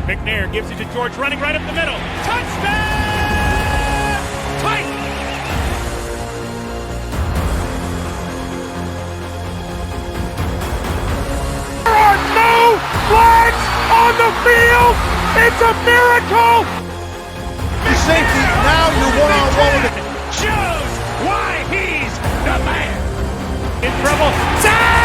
McNair gives it to George, running right up the middle. Touchdown! Titans! There are no flags on the field! It's a miracle! Safety, now you're one-on-one with it. Shows why he's the man! In trouble. Sack!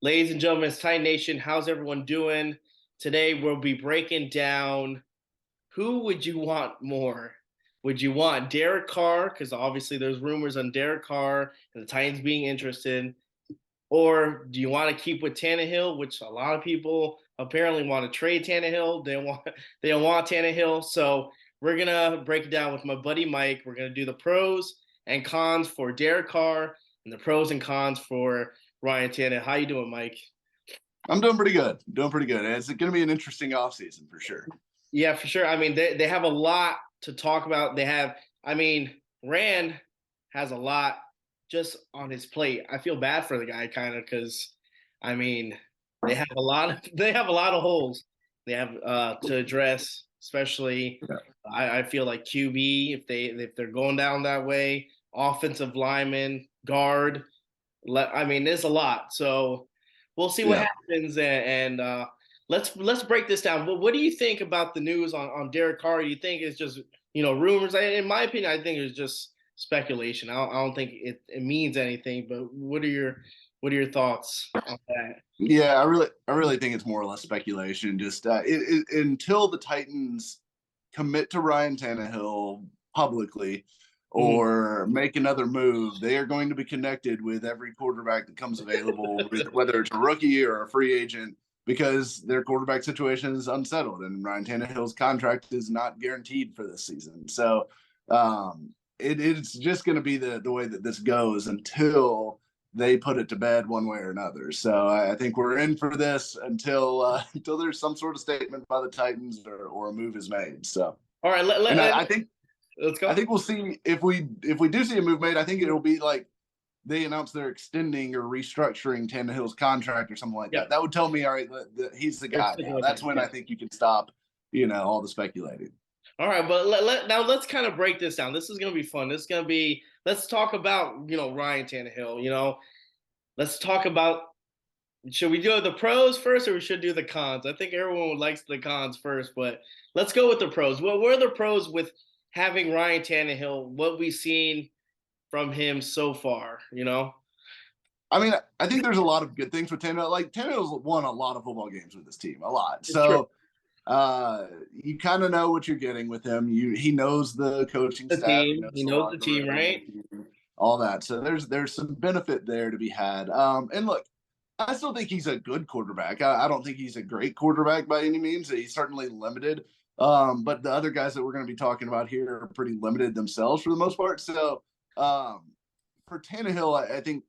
Ladies and gentlemen, it's Titan Nation. How's everyone doing? Today we'll be breaking down who would you want more? Would you want Derrick Carr, because obviously there's rumors on Derrick Carr and the Titans being interested, or do you want to keep with Tannenhill, which a lot of people apparently want to trade Tannenhill. They don't want Tannenhill. So we're gonna break it down with my buddy Mike. We're gonna do the pros and cons for Derrick Carr and the pros and cons for Ryan Tannehill. How you doing, Mike? I'm doing pretty good. It's going to be an interesting offseason for sure. Yeah, for sure. I mean, they have a lot to talk about. Rand has a lot just on his plate. I feel bad for the guy kind of because, I mean, they have a lot of holes they have to address, especially I feel like QB if they're going down that way, offensive lineman, guard. I mean, there's a lot. So we'll see what happens, and let's break this down. What do you think about the news on Derrick Carr? You think it's just rumors? In my opinion, I think it's just speculation. I don't think it means anything. But what are your thoughts on that? Yeah, I really think it's more or less speculation. Just until the Titans commit to Ryan Tannehill publicly or make another move, they are going to be connected with every quarterback that comes available, whether it's a rookie or a free agent, because their quarterback situation is unsettled and Ryan Tannehill's contract is not guaranteed for this season. So it's just going to be the way that this goes until they put it to bed one way or another. So I think we're in for this until there's some sort of statement by the Titans or a move is made. So all right, I think let's go. I think we'll see if we do see a move made. I think it'll be like they announce they're extending or restructuring Tannehill's contract or something like that. That would tell me, all right, he's the guy now. That's when I think you can stop, all the speculating. All right, but now let's kind of break this down. This is going to be fun. Let's talk about Ryan Tannehill. Let's talk about. Should we do the pros first, or we should do the cons? I think everyone likes the cons first, but let's go with the pros. What are the pros with having Ryan Tannehill? What we've seen from him so far, I mean, I think there's a lot of good things with Tannehill. Like Tannehill's won a lot of football games with this team, a lot. It's so you kind of know what you're getting with him. He knows the coaching staff. He knows the team, right? All that. So there's some benefit there to be had. And look, I still think he's a good quarterback. I don't think he's a great quarterback by any means. He's certainly limited. But the other guys that we're going to be talking about here are pretty limited themselves for the most part. So for Tannehill, I think,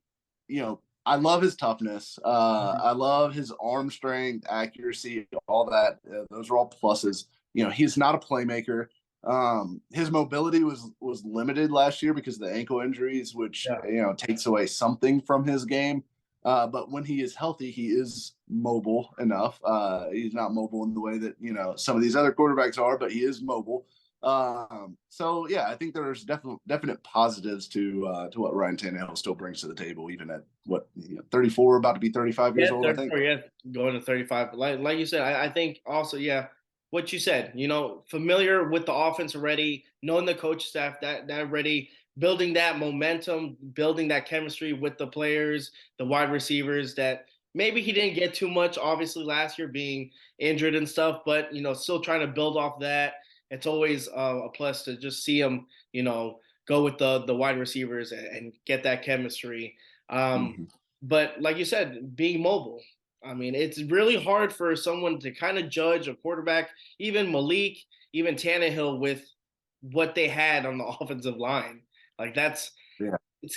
I love his toughness. I love his arm strength, accuracy, all that. Those are all pluses. He's not a playmaker. His mobility was limited last year because of the ankle injuries, which, takes away something from his game. But when he is healthy, he is mobile enough. He's not mobile in the way that, some of these other quarterbacks are, but he is mobile. So yeah, I think there's definite positives to what Ryan Tannehill still brings to the table, even at 34, about to be 35 years old. I think. Yeah, going to 35. Like you said, I think also, what you said, familiar with the offense already, knowing the coach staff that already, building that momentum, building that chemistry with the players, the wide receivers that maybe he didn't get too much, obviously last year being injured and stuff, but still trying to build off that. It's always a plus to just see him, go with the wide receivers and get that chemistry. But like you said, being mobile, I mean, it's really hard for someone to kind of judge a quarterback, even Malik, even Tannehill, with what they had on the offensive line. Like it's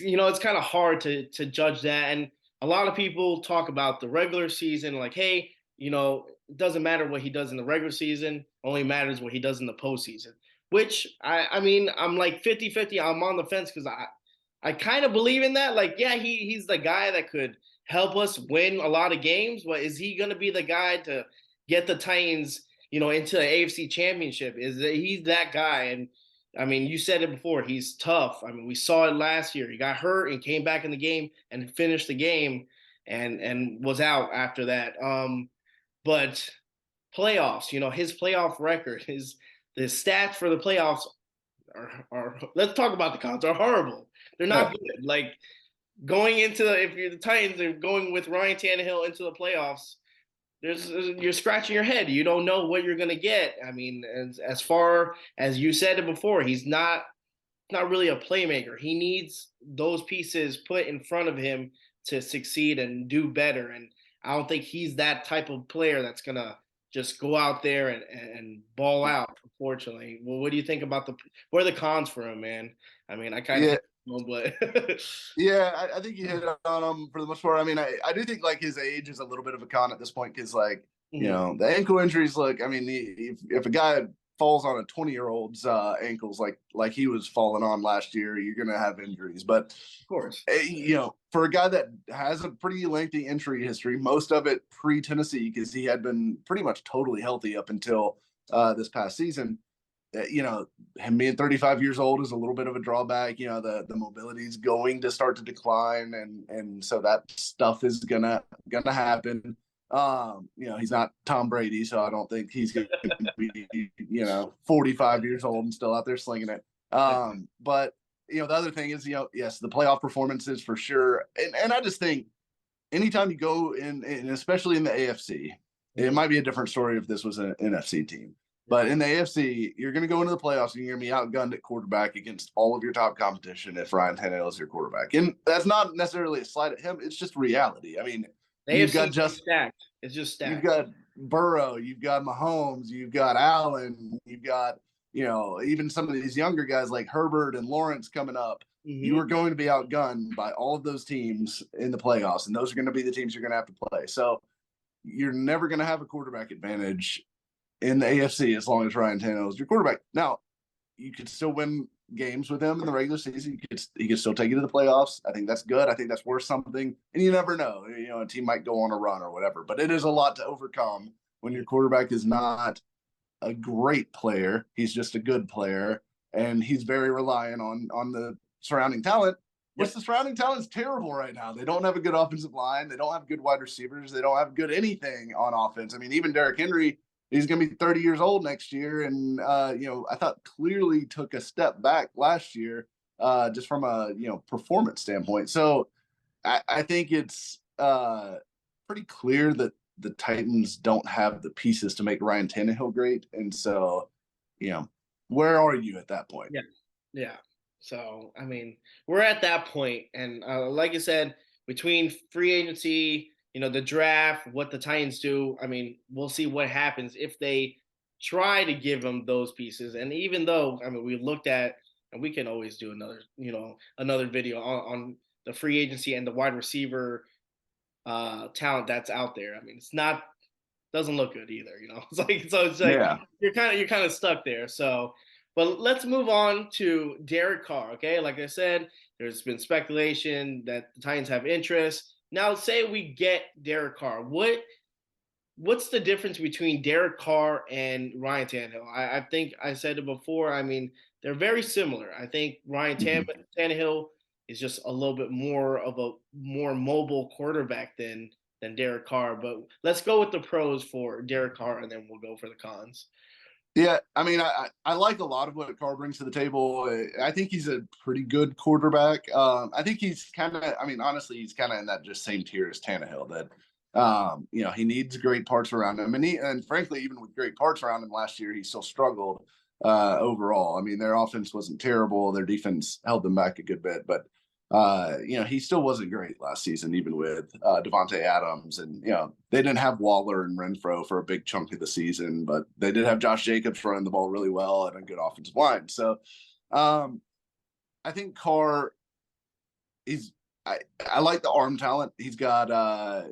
kind of hard to judge that. And a lot of people talk about the regular season, like, hey, it doesn't matter what he does in the regular season, only matters what he does in the postseason. which I mean, I'm like 50-50. I'm on the fence because I kind of believe in that. Like, yeah, he's the guy that could help us win a lot of games, but is he going to be the guy to get the Titans, into the AFC Championship? He's that guy? And I mean, you said it before. He's tough. I mean, we saw it last year. He got hurt and came back in the game and finished the game, and was out after that. But playoffs, his playoff record, the stats for the playoffs are let's talk about the cons, are horrible. They're not good. Like, going into if you're the Titans and going with Ryan Tannehill into the playoffs, you're scratching your head. You don't know what you're gonna get. I mean, as far as you said it before, he's not really a playmaker. He needs those pieces put in front of him to succeed and do better. And I don't think he's that type of player that's gonna just go out there and ball out. Unfortunately, well, what do you think about what are the cons for him, man? I mean, I kind of hit him, but Yeah, I think you hit on him for the most part. I mean, I do think like his age is a little bit of a con at this point because like the ankle injuries. Look, I mean, if a guy falls on a 20-year-old's ankles like he was falling on last year, you're gonna have injuries. But of course, for a guy that has a pretty lengthy injury history, most of it pre-Tennessee, because he had been pretty much totally healthy up until this past season. Him being 35 years old is a little bit of a drawback. The mobility is going to start to decline, and so that stuff is gonna happen. He's not Tom Brady, so I don't think he's gonna be 45 years old and still out there slinging it. But the other thing is, yes, the playoff performances for sure, and I just think anytime you go in, and especially in the AFC, it might be a different story if this was an NFC team. But in the AFC, you're going to go into the playoffs and you're going to be outgunned at quarterback against all of your top competition if Ryan Tannehill is your quarterback. And that's not necessarily a slight at him. It's just reality. I mean, you've got stacked. It's just stacked. You've got Burrow, you've got Mahomes, you've got Allen, you've got, even some of these younger guys like Herbert and Lawrence coming up. You are going to be outgunned by all of those teams in the playoffs, and those are going to be the teams you're going to have to play. So you're never going to have a quarterback advantage in the AFC as long as Ryan Tannehill is your quarterback. Now, you could still win games with him in the regular season. He could still take you to the playoffs. I think that's good. I think that's worth something. And you never know. A team might go on a run or whatever. But it is a lot to overcome when your quarterback is not a great player. He's just a good player. And he's very reliant on the surrounding talent. Which the surrounding talent is terrible right now. They don't have a good offensive line. They don't have good wide receivers. They don't have good anything on offense. I mean, even Derrick Henry, he's going to be 30 years old next year. And, I thought clearly took a step back last year just from a, performance standpoint. So I think it's pretty clear that the Titans don't have the pieces to make Ryan Tannehill great. And so, where are you at that point? Yeah. So, I mean, we're at that point. And like I said, between free agency, the draft, what the Titans do, I mean, we'll see what happens if they try to give them those pieces. And even though, I mean, we looked at, and we can always do another video on the free agency and the wide receiver talent that's out there. I mean, doesn't look good either, it's like you're kind of stuck there. So, but let's move on to Derek Carr. Okay. Like I said, there's been speculation that the Titans have interest. Now, say we get Derek Carr. What's the difference between Derek Carr and Ryan Tannehill? I think I said it before. I mean, they're very similar. I think Ryan Tannehill is just a little bit more of a more mobile quarterback than Derek Carr. But let's go with the pros for Derek Carr, and then we'll go for the cons. Yeah, I mean, I like a lot of what Carr brings to the table. I think he's a pretty good quarterback. I think he's honestly, he's kind of in that just same tier as Tannehill that, he needs great parts around him. And frankly, even with great parts around him last year, he still struggled overall. I mean, their offense wasn't terrible. Their defense held them back a good bit, but he still wasn't great last season, even with Devontae Adams. And, they didn't have Waller and Renfro for a big chunk of the season, but they did have Josh Jacobs running the ball really well and a good offensive line. So I think Carr, I like the arm talent. He's got,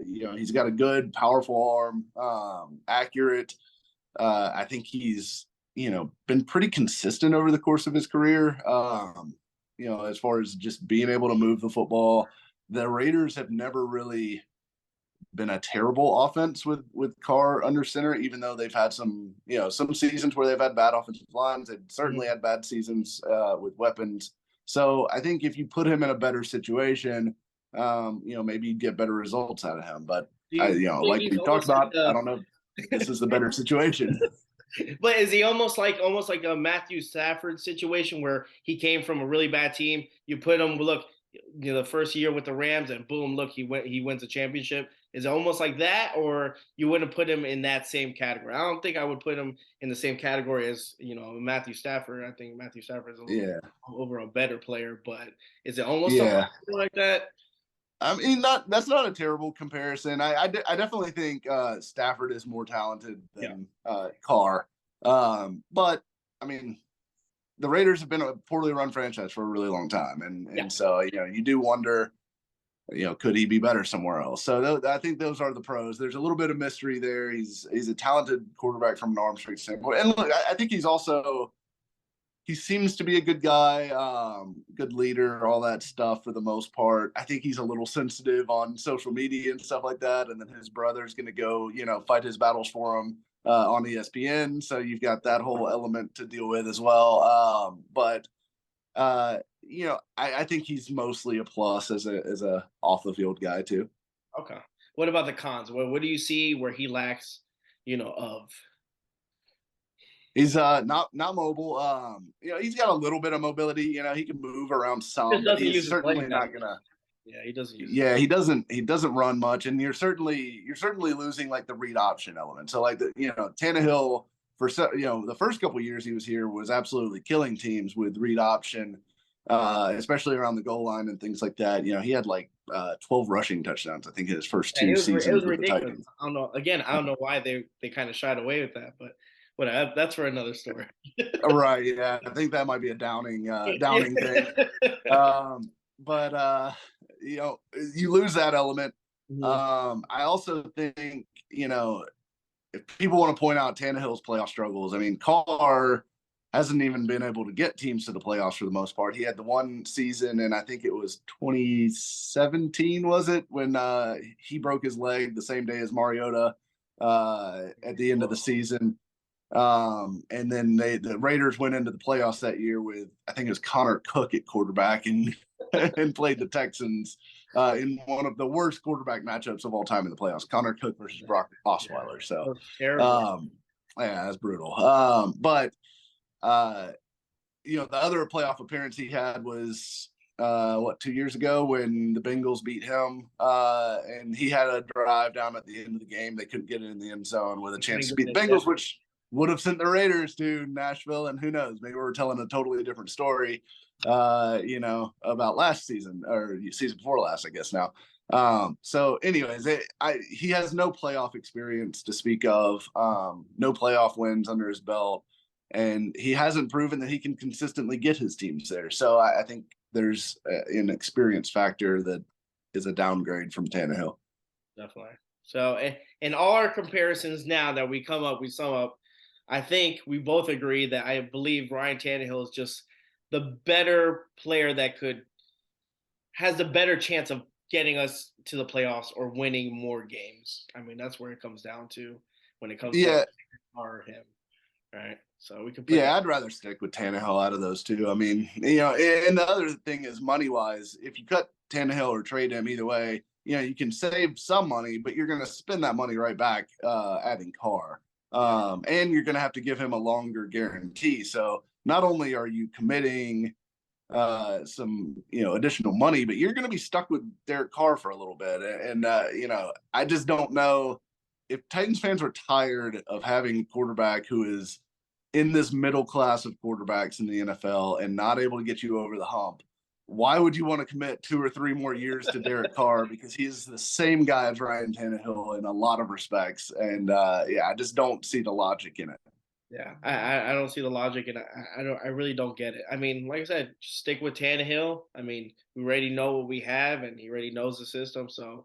he's got a good, powerful arm, accurate. I think he's been pretty consistent over the course of his career. As far as just being able to move the football, the Raiders have never really been a terrible offense with Carr under center, even though they've had some seasons where they've had bad offensive lines. They've certainly had bad seasons with weapons. So I think if you put him in a better situation, maybe you get better results out of him. But like we talked about, I don't know if this is the better situation. But is he almost like a Matthew Stafford situation where he came from a really bad team? You put him, look, the first year with the Rams, and boom, look, he wins a championship. Is it almost like that, or you wouldn't put him in that same category? I don't think I would put him in the same category as Matthew Stafford. I think Matthew Stafford is over a better player, but is it almost something like that? I mean, that's not a terrible comparison. I definitely think Stafford is more talented than Carr. But I mean, the Raiders have been a poorly run franchise for a really long time, and so you do wonder, could he be better somewhere else? So I think those are the pros. There's a little bit of mystery there. He's a talented quarterback from an arm strength standpoint, and look, I think he seems to be a good guy, good leader, all that stuff for the most part. I think he's a little sensitive on social media and stuff like that. And then his brother's going to go, fight his battles for him on ESPN. So you've got that whole element to deal with as well. I think he's mostly a plus as a off the field guy too. Okay. What about the cons? What do you see where he lacks, of? He's not mobile. He's got a little bit of mobility. He can move around some, but he's certainly not gonna. Yeah, he doesn't use. Yeah, he doesn't run much, and you're certainly losing like the read option element. So like Tannenhill for the first couple of years he was here was absolutely killing teams with read option, especially around the goal line and things like that. He had like 12 rushing touchdowns, I think, in his first two seasons. It was ridiculous. I don't know. Again, I don't know why they kind of shied away with that, but. That's for another story. Right. Yeah. I think that might be a downing thing. But you lose that element. I also think, if people want to point out Tannehill's playoff struggles, I mean, Carr hasn't even been able to get teams to the playoffs for the most part. He had the one season, and I think it was 2017, was it, when he broke his leg the same day as Mariota at the end of the season. And then the Raiders went into the playoffs that year with, I think it was Connor Cook at quarterback, and played the Texans in one of the worst quarterback matchups of all time in the playoffs. Connor Cook versus Brock Osweiler. So that's brutal. But the other playoff appearance he had was 2 years ago when the Bengals beat him, and he had a drive down at the end of the game. They couldn't get it in the end zone with a chance to beat the Bengals, which would have sent the Raiders to Nashville, and who knows, maybe we're telling a totally different story, about last season or season before last, I guess now. So anyways, he has no playoff experience to speak of, no playoff wins under his belt, and he hasn't proven that he can consistently get his teams there. So I think there's an experience factor that is a downgrade from Tannehill. Definitely. So in all our comparisons now that we sum up, I think we both agree that I believe Ryan Tannehill is just the better player that has the better chance of getting us to the playoffs or winning more games. I mean, that's where it comes down to when it comes to or him, right? So we can. I'd rather stick with Tannehill out of those two. I mean, and the other thing is money wise. If you cut Tannehill or trade him, either way, you can save some money, but you're going to spend that money right back adding Carr. And you're going to have to give him a longer guarantee. So not only are you committing some, additional money, but you're going to be stuck with Derek Carr for a little bit. And I just don't know if Titans fans are tired of having a quarterback who is in this middle class of quarterbacks in the NFL and not able to get you over the hump. Why would you want to commit 2 or 3 more years to Derek Carr? Because he's the same guy as Ryan Tannehill in a lot of respects. And I just don't see the logic in it. Yeah, I don't see the logic, and I really don't get it. I mean, like I said, just stick with Tannnehill. I mean, we already know what we have, and he already knows the system. So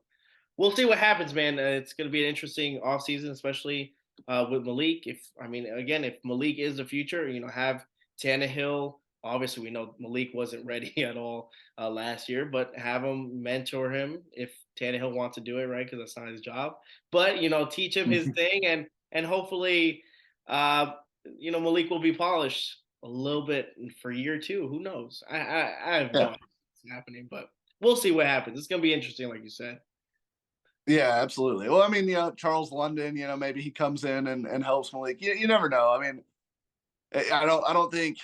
we'll see what happens, man. It's going to be an interesting offseason, especially with Malik. If Malik is the future, have Tannenhill. Obviously, we know Malik wasn't ready at all last year, but have him mentor him if Tannehill wants to do it, right? Because that's not his job. But teach him his thing, and hopefully, Malik will be polished a little bit for year two. Who knows? I have no idea what's happening, but we'll see what happens. It's gonna be interesting, like you said. Yeah, absolutely. Well, I mean, Charles London, maybe he comes in and helps Malik. You never know. I mean, I don't think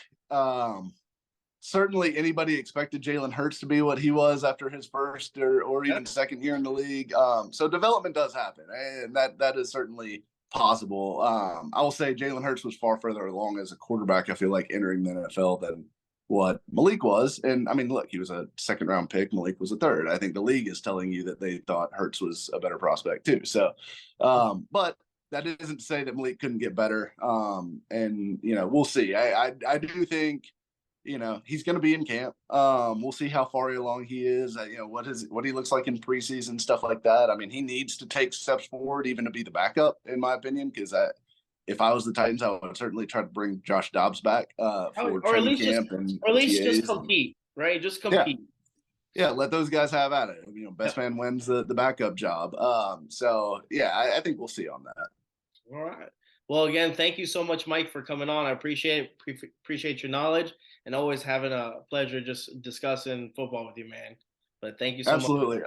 certainly anybody expected Jalen Hurts to be what he was after his first or even second year in the league. So development does happen, and that is certainly possible. I will say Jalen Hurts was far further along as a quarterback, I feel like, entering the NFL than what Malik was. And I mean, look, he was a second round pick. Malik was a third. I think the league is telling you that they thought Hurts was a better prospect too. So, but that isn't to say that Malik couldn't get better. And we'll see. I do think, he's going to be in camp. We'll see how far along he is. What he looks like in preseason, stuff like that. I mean, he needs to take steps forward, even to be the backup, in my opinion. Because if I was the Titans, I would certainly try to bring Josh Dobbs back for training camp or at least just compete, right? Just compete. Yeah, let those guys have at it. Best man wins the backup job. So yeah, I think we'll see on that. All right. Well, again, thank you so much, Mike, for coming on. I appreciate your knowledge, and always having a pleasure just discussing football with you, man. But thank you so much. Absolutely.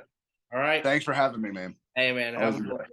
All right. Thanks for having me, man. Hey, man. Have a good one.